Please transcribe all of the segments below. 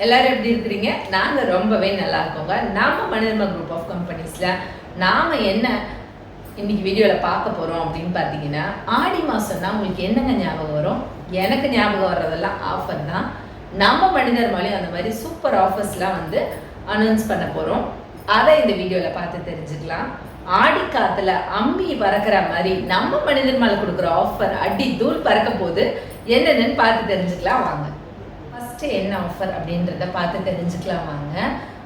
எல்லாரும் எப்படி இருக்கிறீங்க? நாங்க ரொம்பவே நல்லா இருக்கோங்க. நாம மனிதர்மா குரூப் ஆஃப் கம்பெனிஸ்ல நாம என்ன இன்னைக்கு வீடியோல பார்க்க போறோம் அப்படின்னு பார்த்தீங்கன்னா, ஆடி மாசம்னா உங்களுக்கு என்னங்க ஞாபகம் வரும்? எனக்கு ஞாபகம் வர்றதெல்லாம் ஆஃபர் தான். நம்ம மனிதர்மாலையும் அந்த மாதிரி சூப்பர் ஆஃபர்ஸ்லாம் வந்து அனௌன்ஸ் பண்ண போறோம். அதை இந்த வீடியோல பார்த்து தெரிஞ்சுக்கலாம். ஆடி காத்துல அம்பி பறக்கிற மாதிரி நம்ம மனிதர்மால கொடுக்குற ஆஃபர் அடி தூள் பறக்க போது என்னென்னு பார்த்து தெரிஞ்சுக்கலாம் வாங்க. ஃபஸ்ட்டு என்ன ஆஃபர் அப்படின்றத பார்த்து தெரிஞ்சுக்கலாம் வாங்க.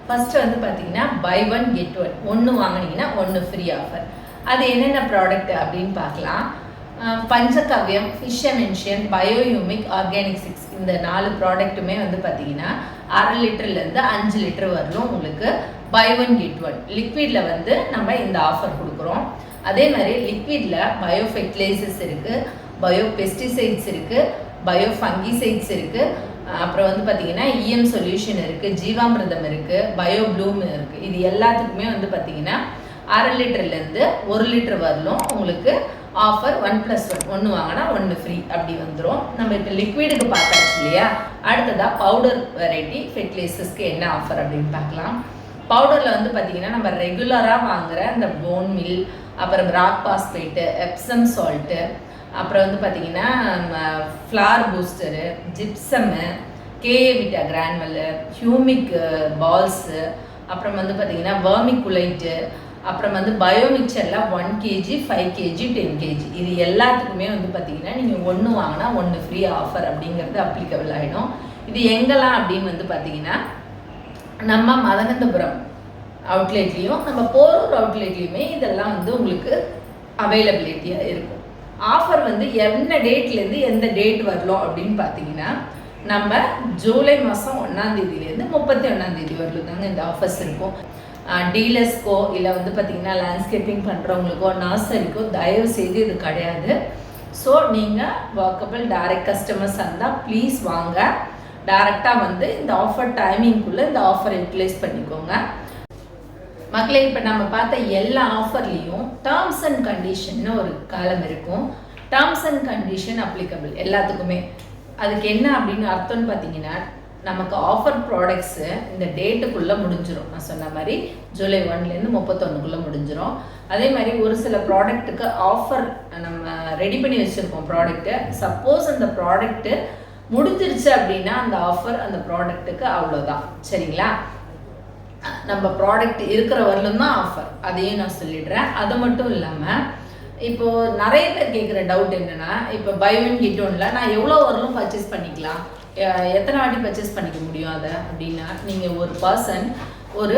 ஃபஸ்ட்டு வந்து பார்த்தீங்கன்னா பை ஒன் கெட் ஒன், ஒன்று வாங்கினீங்கன்னா ஒன்று ஃப்ரீ ஆஃபர். அது என்னென்ன ப்ராடக்ட் அப்படின்னு பார்க்கலாம். பஞ்சகவ்யம், ஃபிஷ் எமென்ஷியன், பயோயூமிக், ஆர்கானிக் 6 இந்த 4 ப்ராடக்ட்டுமே வந்து பார்த்தீங்கன்னா 1/2 லிட்டர்லேருந்து 5 லிட்டர் வரலும் உங்களுக்கு பை ஒன் கெட் ஒன். லிக்விடில் வந்து நம்ம இந்த ஆஃபர் கொடுக்குறோம். அதே மாதிரி லிக்விடில் பயோ ஃபெர்டிலைசர்ஸ் இருக்குது, பயோ பெஸ்டிசைட்ஸ் இருக்குது, பயோ ஃபங்கிசைட்ஸ் இருக்குது, அப்புறம் வந்து பார்த்தீங்கன்னா இஎம் சொல்யூஷன் இருக்குது, ஜீவாமிர்தம் இருக்குது, பயோ ப்ளூம் இருக்குது. இது எல்லாத்துக்குமே வந்து பார்த்தீங்கன்னா 1/2 லிட்டர்லேருந்து 1 லிட்டர் வரலும் உங்களுக்கு ஆஃபர் 1+1, ஒன்று வாங்கினா ஒன்று ஃப்ரீ அப்படி வந்துடும். நம்ம இப்போ லிக்விடுக்கு பார்த்தாச்சு இல்லையா? அடுத்ததாக பவுடர் வெரைட்டி ஃபெர்டிலைசர்ஸ்க்கு என்ன ஆஃபர் அப்படின்னு பார்க்கலாம். பவுடரில் வந்து பார்த்திங்கன்னா நம்ம ரெகுலராக வாங்குகிற இந்த போன் மில், அப்புறம் ராக் பாஸ்பேட்டு, எப்சம் சால்ட்டு, அப்புறம் வந்து பார்த்திங்கன்னா ஃப்ளார் பூஸ்டரு, ஜிப்சம்மு, கேஏ விட்டா கிரானுவலு, ஹியூமிக் பால்ஸு, அப்புறம் வந்து பார்த்திங்கன்னா வர்மிகுலைட்டு, அப்புறம் வந்து பயோமிக்சரில் 1 kg, 5 kg, 10 kg இது எல்லாத்துக்குமே வந்து பார்த்திங்கன்னா நீங்கள் ஒன்று வாங்கினா ஒன்று ஃப்ரீ ஆஃபர் அப்படிங்கிறது அப்ளிகபிள் ஆகிடும். இது எங்கெல்லாம் அப்படின்னு வந்து பார்த்திங்கன்னா நம்ம மதனந்தபுரம் அவுட்லெட்லேயும் நம்ம போரூர் அவுட்லெட்லேயுமே இதெல்லாம் வந்து உங்களுக்கு அவைலபிலிட்டியாக இருக்கும். ஆஃபர் வந்து என்ன டேட்லேருந்து எந்த டேட் வரலாம் அப்படின்னு பார்த்தீங்கன்னா நம்ம ஜூலை மாதம் 1ஆம் தேதியிலேருந்து 31ஆம் தேதி வரலும் தாங்க இந்த ஆஃபர்ஸ் இருக்கும். டீலர்ஸ்க்கோ இல்லை வந்து பார்த்திங்கன்னா லேண்ட்ஸ்கேப்பிங் பண்ணுறவங்களுக்கோ நர்சரிக்கோ தயவு செய்து இது கிடையாது. ஸோ நீங்கள் வாக்கபிள் டைரக்ட் கஸ்டமர்ஸ் இருந்தால் ப்ளீஸ் வாங்க, டைரெக்டாக வந்து இந்த ஆஃபர் டைமிங்குள்ளே இந்த ஆஃபரை யூட்டிலைஸ் பண்ணிக்கோங்க மக்களே. இப்போ நம்ம பார்த்த எல்லா ஆஃபர்லேயும் டேர்ம்ஸ் அண்ட் கண்டிஷன்னு ஒரு காலம் இருக்கும். டேர்ம்ஸ் அண்ட் கண்டிஷன் அப்ளிகபிள் எல்லாத்துக்குமே. அதுக்கு என்ன அப்படின்னு அர்த்தம்னு பார்த்தீங்கன்னா நமக்கு ஆஃபர் ப்ராடக்ட்ஸு இந்த டேட்டுக்குள்ளே முடிஞ்சிடும். நான் சொன்ன மாதிரி ஜூலை 1லேருந்து 31க்குள்ளே முடிஞ்சிடும். அதே மாதிரி ஒரு சில ப்ராடக்ட்டுக்கு ஆஃபர் நம்ம ரெடி பண்ணி வச்சுருக்கோம் ப்ராடக்ட்டு. சப்போஸ் அந்த ப்ராடக்ட்டு முடிஞ்சிருச்சு அப்படின்னா அந்த ஆஃபர் அந்த ப்ராடக்ட்டுக்கு அவ்வளோதான், சரிங்களா? நம்ம ப்ராடக்ட் இருக்கிற வரலும் தான் ஆஃபர், அதையும் நான் சொல்லிடுறேன். அது மட்டும் இல்லாமல் இப்போது நிறைய பேர் கேட்குற டவுட் என்னென்னா, இப்போ பை ஒன் கெட் ஒன்ல நான் எவ்வளோ வரலும் பர்ச்சேஸ் பண்ணிக்கலாம், எத்தனை வாட்டி பர்ச்சேஸ் பண்ணிக்க முடியும் அதை அப்படின்னா, நீங்கள் ஒரு பர்சன் ஒரு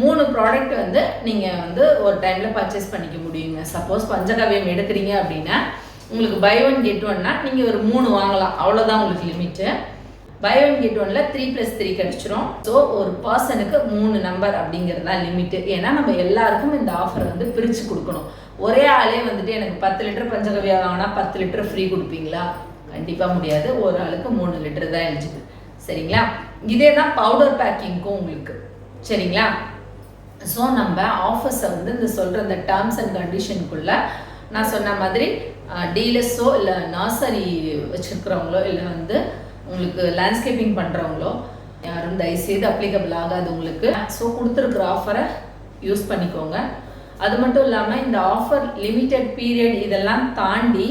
3 ப்ராடக்ட் வந்து நீங்கள் வந்து ஒரு டைமில் பர்ச்சேஸ் பண்ணிக்க முடியுங்க. சப்போஸ் பஞ்சகவ்யம் எடுக்கிறீங்க அப்படின்னா உங்களுக்கு பை ஒன் கெட் ஒன்னா நீங்கள் ஒரு 3 வாங்கலாம், அவ்வளோதான் உங்களுக்கு லிமிட்டு. பை ஒன் கெட் ஒன்ல 3+3 கிடச்சிரும். ஸோ ஒரு பர்சனுக்கு 3 நம்பர் அப்படிங்கிறது தான் லிமிட்டு. ஏன்னா நம்ம எல்லாருக்கும் இந்த ஆஃபர் வந்து பிரித்து கொடுக்கணும். ஒரே ஆளே வந்துட்டு எனக்கு 10 லிட்டர் பஞ்சகவ்யா வாங்கினா 10 லிட்டர் ஃப்ரீ கொடுப்பீங்களா? கண்டிப்பாக முடியாது. ஒரு ஆளுக்கு 3 லிட்டர் தான் எலிஜிபிள், சரிங்களா? இதே தான் பவுடர் பேக்கிங்க்கும் உங்களுக்கு, சரிங்களா? ஸோ நம்ம ஆஃபர்ஸை வந்து இந்த சொல்கிற இந்த டேர்ம்ஸ் அண்ட் கண்டிஷனுக்குள்ளே நான் சொன்ன மாதிரி டீலர்ஸோ இல்லை நர்சரி வச்சுருக்கிறவங்களோ இல்லை வந்து உங்களுக்கு லேண்ட்ஸ்கேப்பிங் பண்ணுறவங்களோ யாரும் தயவுசெய்து அப்ளிகபிள் ஆகாது உங்களுக்கு. ஸோ கொடுத்துருக்குற ஆஃபரை யூஸ் பண்ணிக்கோங்க. அது மட்டும் இல்லாமல் இந்த ஆஃபர் லிமிட்டட் பீரியட் இதெல்லாம் தாண்டி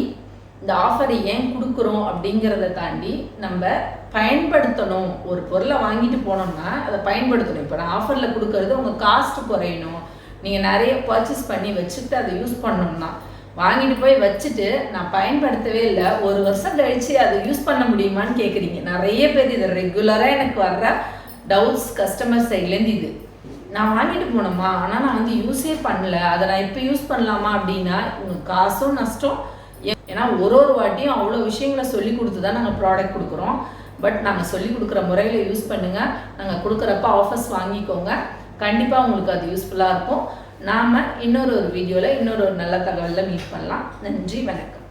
இந்த ஆஃபரை ஏன் கொடுக்குறோம் அப்படிங்கிறத தாண்டி நம்ம பயன்படுத்தணும். ஒரு பொருளை வாங்கிட்டு போனோம்னா அதை பயன்படுத்தணும். இப்போ நான் ஆஃபரில் கொடுக்கறது உங்கள் காஸ்ட்டு குறையணும், நீங்கள் நிறைய பர்ச்சேஸ் பண்ணி வச்சுட்டு அதை யூஸ் பண்ணோம்னா. வாங்கிட்டு போய் வச்சுட்டு நான் பயன்படுத்தவே இல்லை, 1 வருஷம் கழித்து அதை யூஸ் பண்ண முடியுமான்னு கேட்குறீங்க நிறைய பேர். இது ரெகுலராக எனக்கு வர்ற டவுட்ஸ் கஸ்டமர் சைட்லேருந்து. இது நான் வாங்கிட்டு போனோமா, ஆனால் நான் வந்து யூஸே பண்ணல, அதை நான் இப்போ யூஸ் பண்ணலாமா அப்படின்னா உங்கள் காசும் நஷ்டம். ஏன்னா ஒரு வாட்டியும் அவ்வளோ விஷயங்களை சொல்லி கொடுத்து தான் நாங்கள் ப்ராடக்ட் கொடுக்குறோம். பட் நாங்கள் சொல்லி கொடுக்குற முறையில் யூஸ் பண்ணுங்கள். நாங்கள் கொடுக்குறப்ப ஆஃபர்ஸ் வாங்கிக்கோங்க, கண்டிப்பாக உங்களுக்கு அது யூஸ்ஃபுல்லாக இருக்கும். நாம் இன்னொரு வீடியோவில் இன்னொரு நல்ல தகவலில் மீட் பண்ணலாம். நன்றி, வணக்கம்.